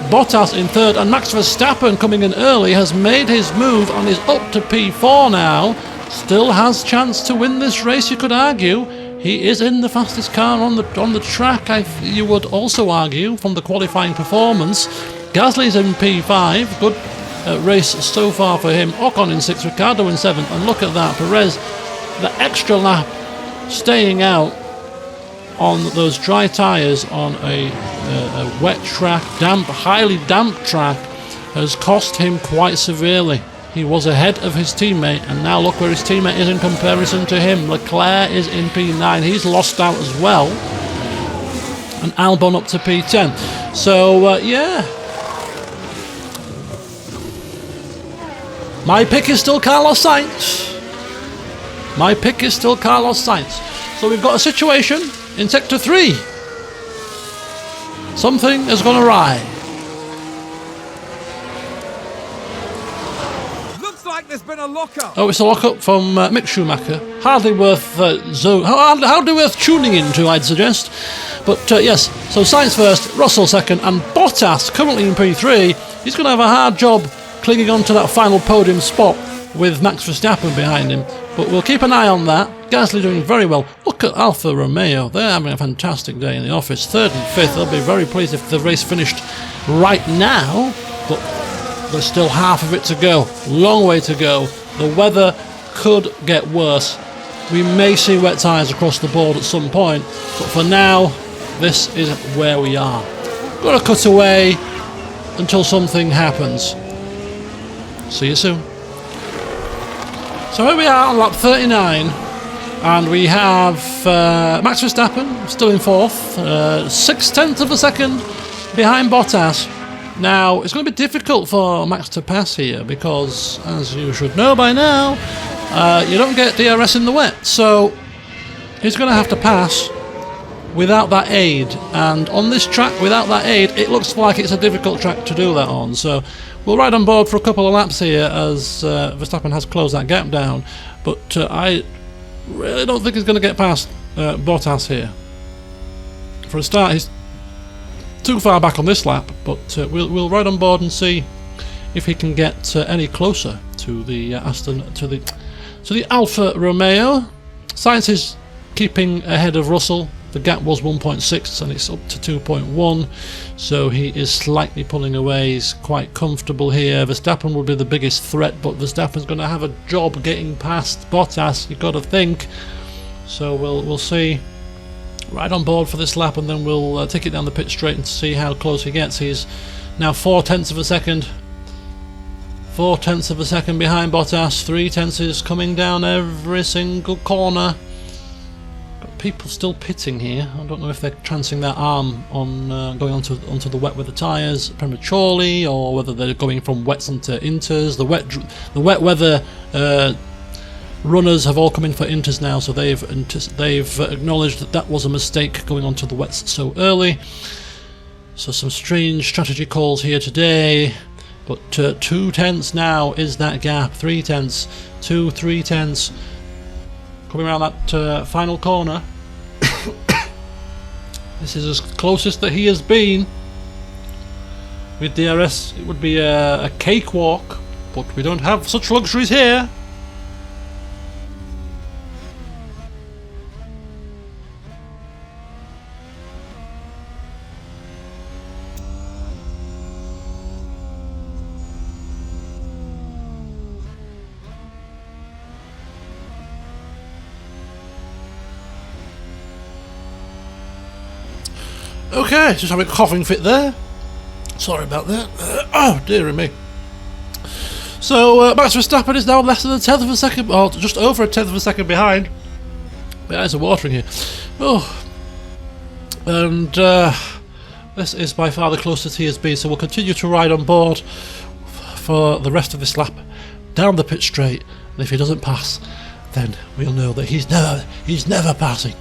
Bottas in third, and Max Verstappen, coming in early, has made his move and is up to P4 now. Still has chance to win this race, you could argue. He is in the fastest car on the track, you would also argue, from the qualifying performance. Gasly's in P5, good race so far for him. Ocon in 6th, Ricciardo in 7th, and look at that, Perez, the extra lap, staying out on those dry tyres on a wet track, highly damp track, has cost him quite severely. He was ahead of his teammate, and now look where his teammate is in comparison to him. Leclerc is in P9, he's lost out as well, and Albon up to P10. So yeah, my pick is still Carlos Sainz. My pick is still Carlos Sainz. So we've got a situation in Sector 3. Something has gone awry. Looks like there's been a lockup. Oh, it's a lockup from Mick Schumacher. Hardly worth hardly worth tuning into, I'd suggest. But yes, so Sainz first, Russell second, and Bottas currently in P3. He's going to have a hard job clinging on to that final podium spot with Max Verstappen behind him. But we'll keep an eye on that. Gasly doing very well. Look at Alfa Romeo. They're having a fantastic day in the office. 3rd and 5th. They'll be very pleased if the race finished right now. But there's still half of it to go. Long way to go. The weather could get worse. We may see wet tyres across the board at some point. But for now, this is where we are. Got to cut away until something happens. See you soon. So here we are on lap 39, and we have Max Verstappen still in 4th, 6/10 of a second behind Bottas. Now, it's going to be difficult for Max to pass here because, as you should know by now, you don't get DRS in the wet, so he's going to have to pass without that aid, and on this track without that aid, it looks like it's a difficult track to do that on. So we'll ride on board for a couple of laps here as Verstappen has closed that gap down, but I really don't think he's going to get past Bottas here. For a start, he's too far back on this lap, but we'll ride on board and see if he can get any closer to the to the Alfa Romeo. Sainz is keeping ahead of Russell. The gap was 1.6 and it's up to 2.1, so he is slightly pulling away. He's quite comfortable here. Verstappen will be the biggest threat, but Verstappen's going to have a job getting past Bottas, you've got to think. So we'll see right on board for this lap, and then we'll take it down the pit straight and see how close he gets. He's now 4/10 of a second. 4/10 of a second behind Bottas. 3/10 is coming down every single corner. Got people still pitting here. I don't know if they're chancing their arm on going onto the wet weather tyres prematurely, or whether they're going from wets into inters. The wet weather runners have all come in for inters now, so they've acknowledged that was a mistake going onto the wets so early. So some strange strategy calls here today. But 2/10 now is that gap. 3/10, 3/10. Coming around that final corner. This is as closest that he has been. With DRS, it would be a cakewalk, but we don't have such luxuries here. Okay, just having a coughing fit there. Sorry about that. Oh, dearie me. So, Max Verstappen is now less than a tenth of a second, or just over a tenth of a second behind. My eyes are watering here. Oh. And this is by far the closest he has been, so we'll continue to ride on board for the rest of this lap down the pit straight. And if he doesn't pass, then we'll know that he's never passing.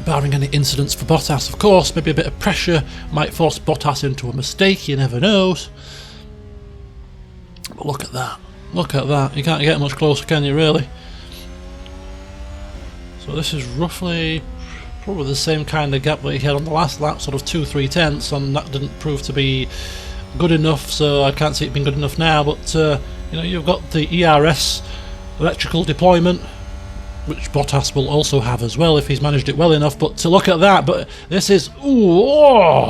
Barring any incidents for Bottas, of course. Maybe a bit of pressure might force Bottas into a mistake, you never know. But look at that. Look at that. You can't get much closer, can you, really? So this is roughly probably the same kind of gap that he had on the last lap, sort of 2/3, and that didn't prove to be good enough, so I can't see it being good enough now. But you know, you've got the ERS electrical deployment, which Bottas will also have as well if he's managed it well enough. But to look at that, but this is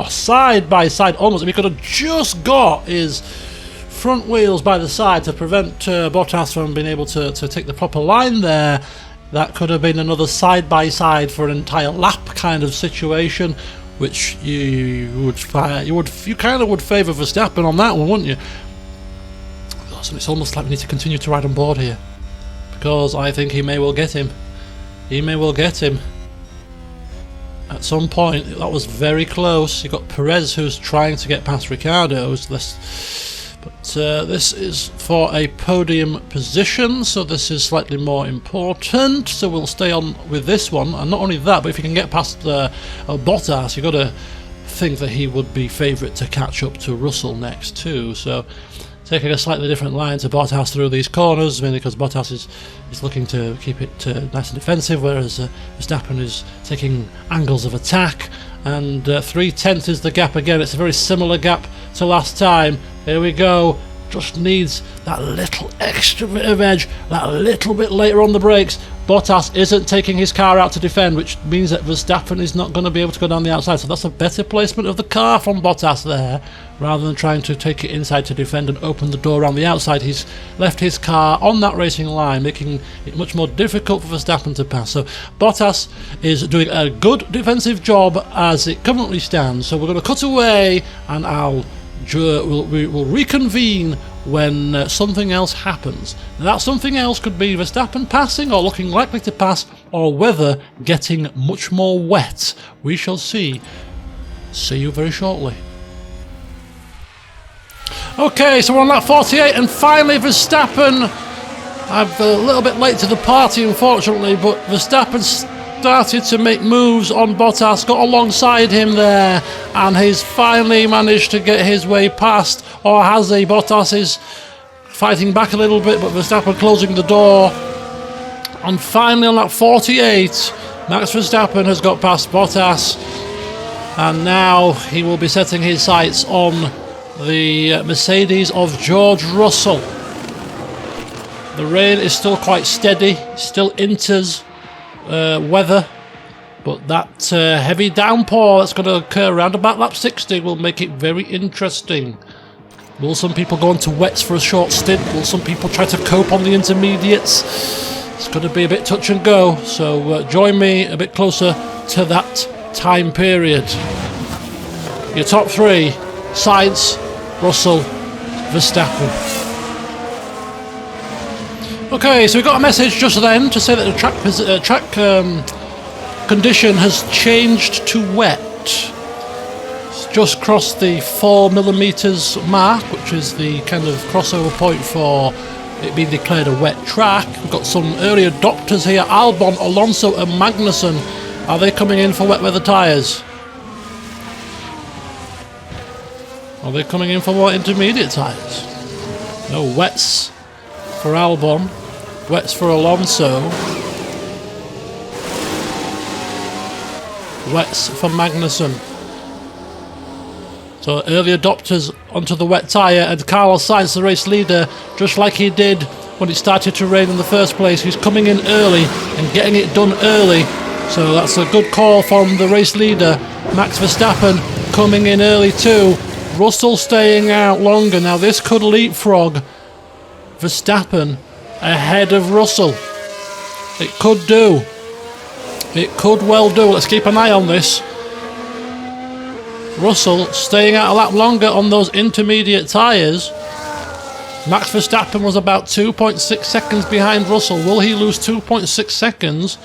side by side almost. He could have just got his front wheels by the side to prevent Bottas from being able to take the proper line there. That could have been another side by side for an entire lap kind of situation, which you kind of would favour Verstappen on that one, wouldn't you? So it's almost like we need to continue to ride on board here, because I think he may well get him. He may well get him. At some point, that was very close. You've got Perez who's trying to get past Ricciardo. But this is for a podium position, so this is slightly more important. So we'll stay on with this one. And not only that, but if you can get past Bottas, you've got to think that he would be favourite to catch up to Russell next too. So taking a slightly different line to Bottas through these corners, mainly because Bottas is looking to keep it nice and defensive, whereas Verstappen is taking angles of attack. And 3/10 is the gap again. It's a very similar gap to last time. Here we go. Just needs that little extra bit of edge, that little bit later on the brakes. Bottas isn't taking his car out to defend, which means that Verstappen is not going to be able to go down the outside. So that's a better placement of the car from Bottas there, rather than trying to take it inside to defend and open the door around the outside. He's left his car on that racing line, making it much more difficult for Verstappen to pass. So Bottas is doing a good defensive job as it currently stands. So we're going to cut away, and we'll reconvene when something else happens. Now, that something else could be Verstappen passing or looking likely to pass, or weather getting much more wet. We shall see. See you very shortly. Okay, so we're on lap 48, and finally Verstappen. I'm a little bit late to the party, unfortunately, but Verstappen started to make moves on Bottas, got alongside him there, and he's finally managed to get his way past, or has he? Bottas is fighting back a little bit, but Verstappen closing the door. And finally on lap 48, Max Verstappen has got past Bottas, and now he will be setting his sights on the Mercedes of George Russell. The rain is still quite steady, still inters weather, but that heavy downpour that's going to occur around about lap 60 will make it very interesting. Will some people go into wets for a short stint? Will some people try to cope on the intermediates? It's going to be a bit touch and go, so join me a bit closer to that time period. Your top three: Sainz, Russell, Verstappen. Okay, so we got a message just then to say that the track condition has changed to wet. It's just crossed the 4mm mark, which is the kind of crossover point for it being declared a wet track. We've got some early adopters here: Albon, Alonso and Magnussen. Are they coming in for wet weather tyres? Are they coming in for more intermediate tyres? No, wets for Albon, wets for Alonso, wets for Magnussen. So early adopters onto the wet tyre, and Carlos Sainz, the race leader, just like he did when it started to rain in the first place, he's coming in early and getting it done early. So that's a good call from the race leader. Max Verstappen coming in early too. Russell staying out longer. Now this could leapfrog Verstappen ahead of Russell. It could do. It could well do. Let's keep an eye on this. Russell staying out a lap longer on those intermediate tyres. Max Verstappen was about 2.6 seconds behind Russell. Will he lose 2.6 seconds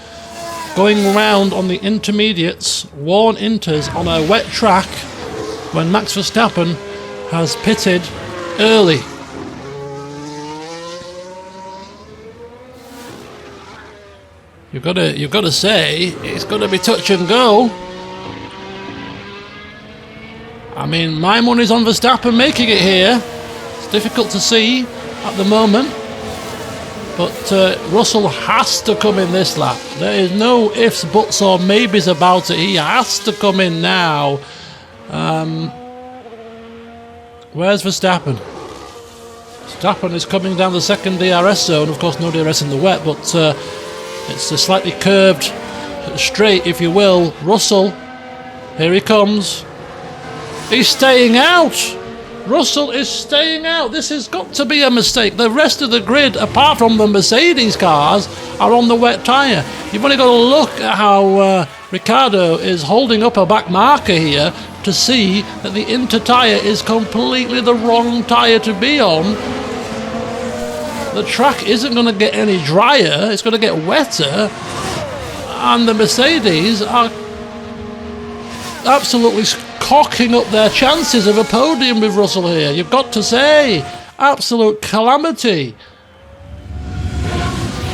going round on the intermediates, worn inters, on a wet track when Max Verstappen has pitted early? You've got to say it's going to be touch and go. I mean, my money's on Verstappen making it here. It's difficult to see at the moment, but Russell has to come in this lap. There is no ifs, buts or maybes about it. He has to come in now. Where's Verstappen? Verstappen is coming down the second DRS zone. Of course, no DRS in the wet, but it's a slightly curved straight, if you will. Russell, here he comes. He's staying out. Russell is staying out. This has got to be a mistake. The rest of the grid, apart from the Mercedes cars, are on the wet tyre. You've only got to look at how Ricciardo is holding up a back marker here to see that the inter tyre is completely the wrong tyre to be on. The track isn't going to get any drier. It's going to get wetter. And the Mercedes are absolutely cocking up their chances of a podium with Russell here. You've got to say, absolute calamity.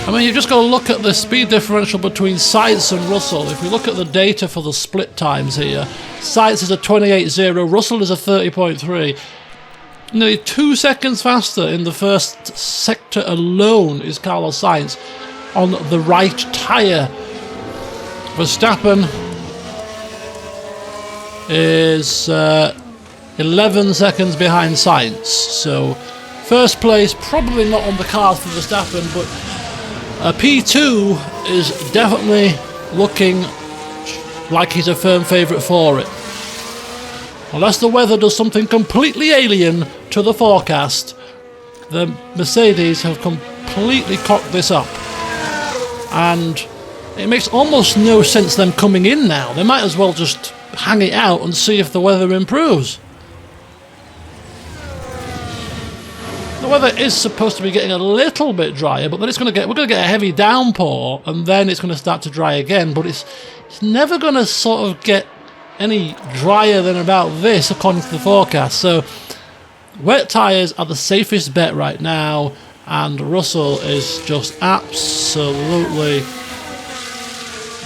I mean, you've just got to look at the speed differential between Sainz and Russell. If we look at the data for the split times here, Sainz is a 28.0, Russell is a 30.3. Nearly 2 seconds faster in the first sector alone is Carlos Sainz on the right tyre. Verstappen is 11 seconds behind Sainz. So first place probably not on the cards for Verstappen, but P2 is definitely looking like he's a firm favourite for it. Unless the weather does something completely alien to the forecast, the Mercedes have completely cocked this up. And it makes almost no sense them coming in now. They might as well just hang it out and see if the weather improves. The weather is supposed to be getting a little bit drier, but then we're going to get a heavy downpour, and then it's going to start to dry again. But it's never going to sort of get any drier than about this, according to the forecast. So wet tyres are the safest bet right now, and Russell is just absolutely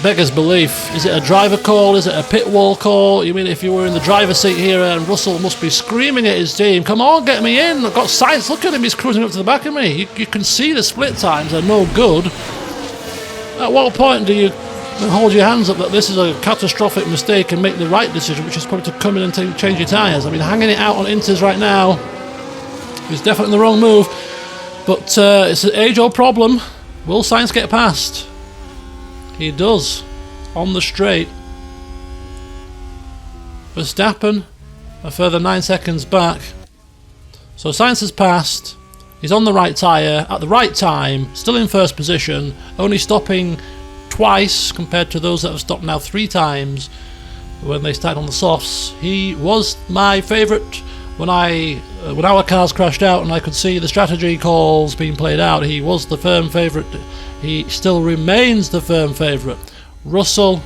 beggars belief. Is it a driver call? Is it a pit wall call? You mean if you were in the driver's seat here, and Russell must be screaming at his team, come on, get me in, I've got Sainz, look at him, he's cruising up to the back of me. You can see the split times are no good. At what point do you hold your hands up that this is a catastrophic mistake and make the right decision, which is probably to come in and change your tyres? I mean, hanging it out on inters right now is definitely the wrong move, but it's an age-old problem. Will Sainz get past? He does, on the straight. Verstappen, a further 9 seconds back. So Sainz has passed. He's on the right tyre, at the right time, still in first position, only stopping twice compared to those that have stopped now 3 times when they started on the softs. He was my favourite when our cars crashed out and I could see the strategy calls being played out. He was the firm favourite. He still remains the firm favourite. Russell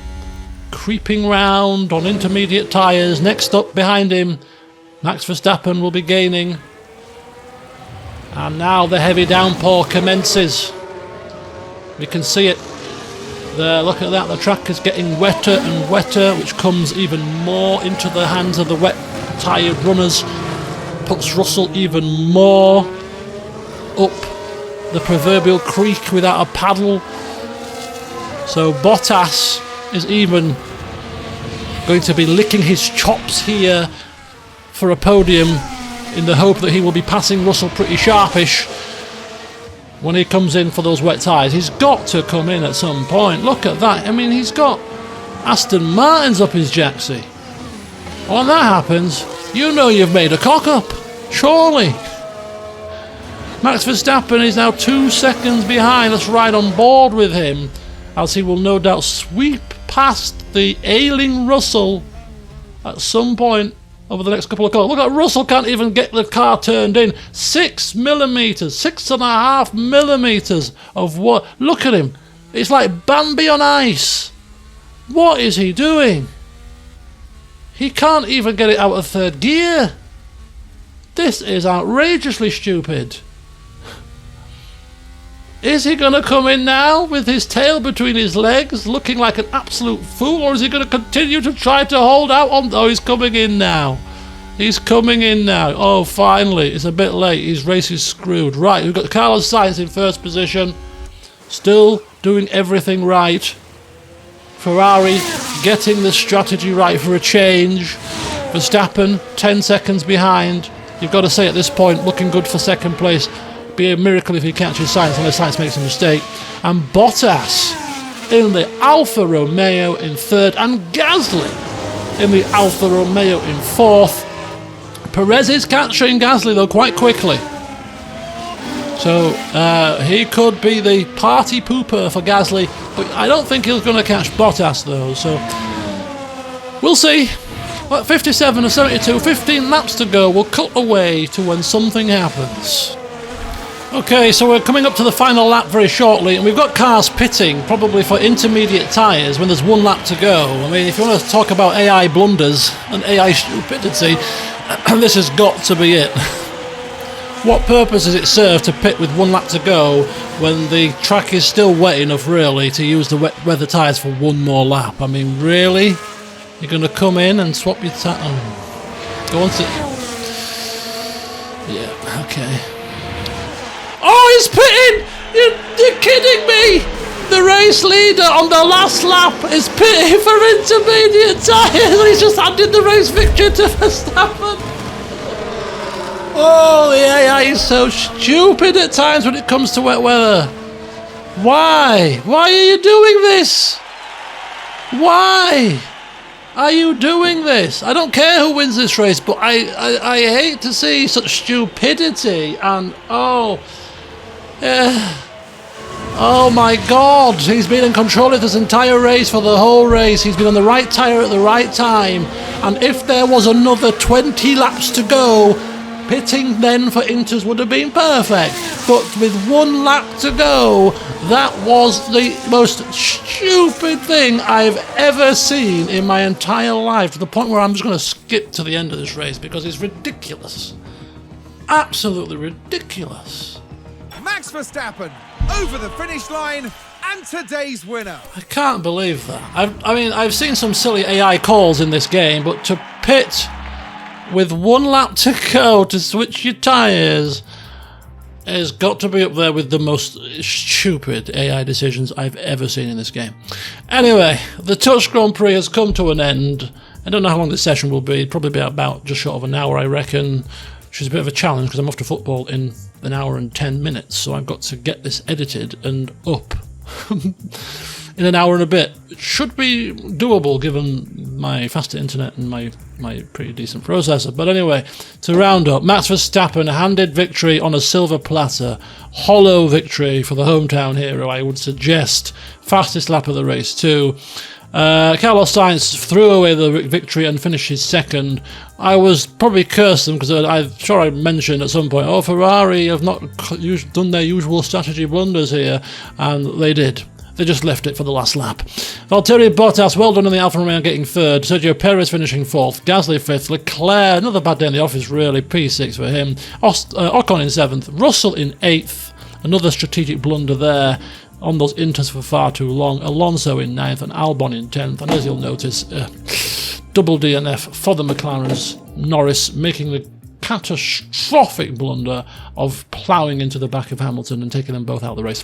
creeping round on intermediate tyres. Next up behind him, Max Verstappen will be gaining. And now the heavy downpour commences. We can see it there. Look at that. The track is getting wetter and wetter, which comes even more into the hands of the wet tired runners. Puts Russell even more up the proverbial creek without a paddle. So Bottas is even going to be licking his chops here for a podium in the hope that he will be passing Russell pretty sharpish when he comes in for those wet tyres. He's got to come in at some point. Look at that. I mean, he's got Aston Martins up his jacksie. When that happens, you know you've made a cock-up. Surely. Max Verstappen is now 2 seconds behind. Let's ride on board with him, as he will no doubt sweep past the ailing Russell at some point over the next couple of cars. Look at Russell, can't even get the car turned in. 6 millimetres, 6.5 millimetres of what? Look at him. It's like Bambi on ice. What is he doing? He can't even get it out of third gear. This is outrageously stupid. Is he going to come in now with his tail between his legs, looking like an absolute fool, or is he going to continue to try to hold out on... Oh, he's coming in now. He's coming in now. Oh, finally. It's a bit late. His race is screwed. Right, we've got Carlos Sainz in first position. Still doing everything right. Ferrari getting the strategy right for a change. Verstappen 10 seconds behind. You've got to say at this point, looking good for second place. Be a miracle if he catches Sainz unless Sainz makes a mistake. And Bottas in the Alfa Romeo in third, and Gasly in the Alfa Romeo in fourth. Perez is catching Gasly though quite quickly, so he could be the party pooper for Gasly, but I don't think he's going to catch Bottas though, so we'll see. Well, 57 of 72, 15 laps to go. We'll cut away to when something happens. Okay, so we're coming up to the final lap very shortly, and we've got cars pitting, probably for intermediate tyres when there's 1 lap to go. I mean, if you want to talk about AI blunders and AI stupidity, this has got to be it. What purpose does it serve to pit with 1 lap to go when the track is still wet enough, really, to use the wet weather tyres for 1 more lap? I mean, really? You're going to come in and swap your tyre? Go on to... Yeah, okay. Oh, he's pitting! You're kidding me! The race leader on the last lap is pitting for intermediate tyres, and he's just handed the race victory to Verstappen. Oh, the AI is so stupid at times when it comes to wet weather. Why? Why are you doing this? Why are you doing this? I don't care who wins this race, but I hate to see such stupidity and oh my God, he's been in control of this entire race for the whole race. He's been on the right tyre at the right time, and if there was another 20 laps to go, pitting then for Inters would have been perfect. But with 1 lap to go, that was the most stupid thing I've ever seen in my entire life, to the point where I'm just going to skip to the end of this race because it's ridiculous. Absolutely ridiculous. Max Verstappen over the finish line and today's winner. I can't believe that. I mean, I've seen some silly AI calls in this game, but to pit with 1 lap to go to switch your tyres has got to be up there with the most stupid AI decisions I've ever seen in this game. Anyway, the Touch Grand Prix has come to an end. I don't know how long this session will be. It'll probably be about just short of an hour, I reckon, which is a bit of a challenge because I'm off to football in an hour and 10 minutes, so I've got to get this edited and up in an hour and a bit. It should be doable given my faster internet and my pretty decent processor. But anyway, to round up, Max Verstappen handed victory on a silver platter. Hollow victory for the hometown hero, I would suggest. Fastest lap of the race too. Carlos Sainz threw away the victory and finished his second. I was probably cursed them because I'm sure I mentioned at some point, oh, Ferrari have not done their usual strategy blunders here, and they did. They just left it for the last lap. Valtteri Bottas, well done in the Alfa Romeo getting third. Sergio Perez finishing fourth. Gasly fifth. Leclerc, another bad day in the office really. P6 for him. Ocon in seventh. Russell in eighth. Another strategic blunder there on those inters for far too long. Alonso in ninth and Albon in 10th. And as you'll notice, double DNF for the McLarens. Norris making the catastrophic blunder of ploughing into the back of Hamilton and taking them both out of the race.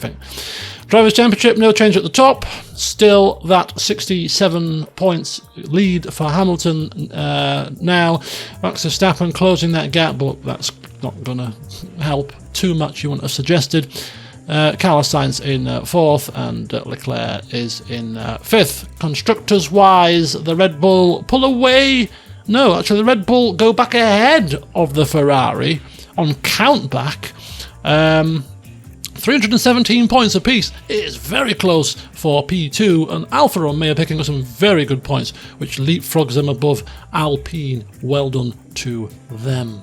Drivers' Championship, no change at the top. Still that 67 points lead for Hamilton now. Max Verstappen closing that gap, but that's not going to help too much, you wouldn't have suggested. Carlos Sainz in fourth and Leclerc is in fifth. Constructors-wise, the Red Bull pull away. No, actually the Red Bull go back ahead of the Ferrari on countback. 317 points apiece. It is very close for P2, and Alfa Romeo picking up some very good points, which leapfrogs them above Alpine. Well done to them.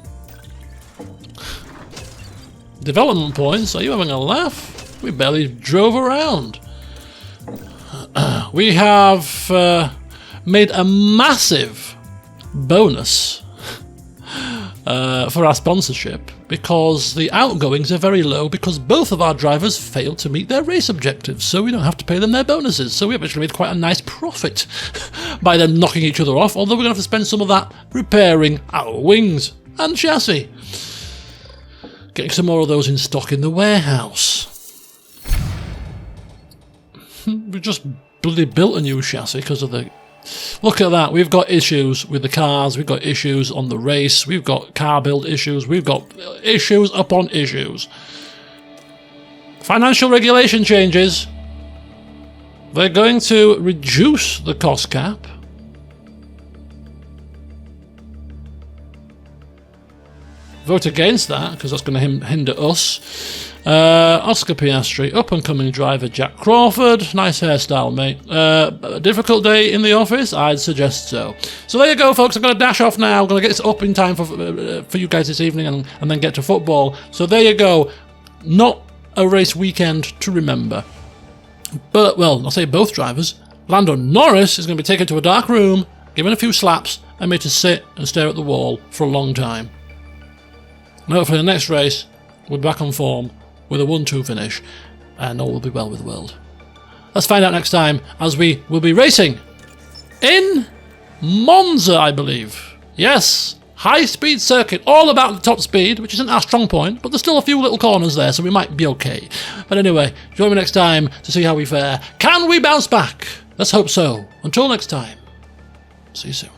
Development points, are you having a laugh? We barely drove around. We have made a massive bonus for our sponsorship because the outgoings are very low because both of our drivers failed to meet their race objectives, so we don't have to pay them their bonuses. So we've actually made quite a nice profit by them knocking each other off, although we're going to have to spend some of that repairing our wings and chassis. Getting some more of those in stock in the warehouse. We just bloody built a new chassis because of the... Look at that, we've got issues with the cars, we've got issues on the race, we've got car build issues, we've got issues upon issues. Financial regulation changes. They're going to reduce the cost cap. Vote against that, because that's going to hinder us. Oscar Piastri, up-and-coming driver Jack Crawford. Nice hairstyle, mate. A difficult day in the office? I'd suggest so. So there you go, folks. I'm going to dash off now. I'm going to get this up in time for you guys this evening and then get to football. So there you go. Not a race weekend to remember. But, well, I'll say both drivers. Lando Norris is going to be taken to a dark room, given a few slaps, and made to sit and stare at the wall for a long time. And hopefully the next race, we'll be back on form with a 1-2 finish, and all will be well with the world. Let's find out next time, as we will be racing in Monza, I believe. Yes, high-speed circuit, all about the top speed, which isn't our strong point, but there's still a few little corners there, so we might be okay. But anyway, join me next time to see how we fare. Can we bounce back? Let's hope so. Until next time, see you soon.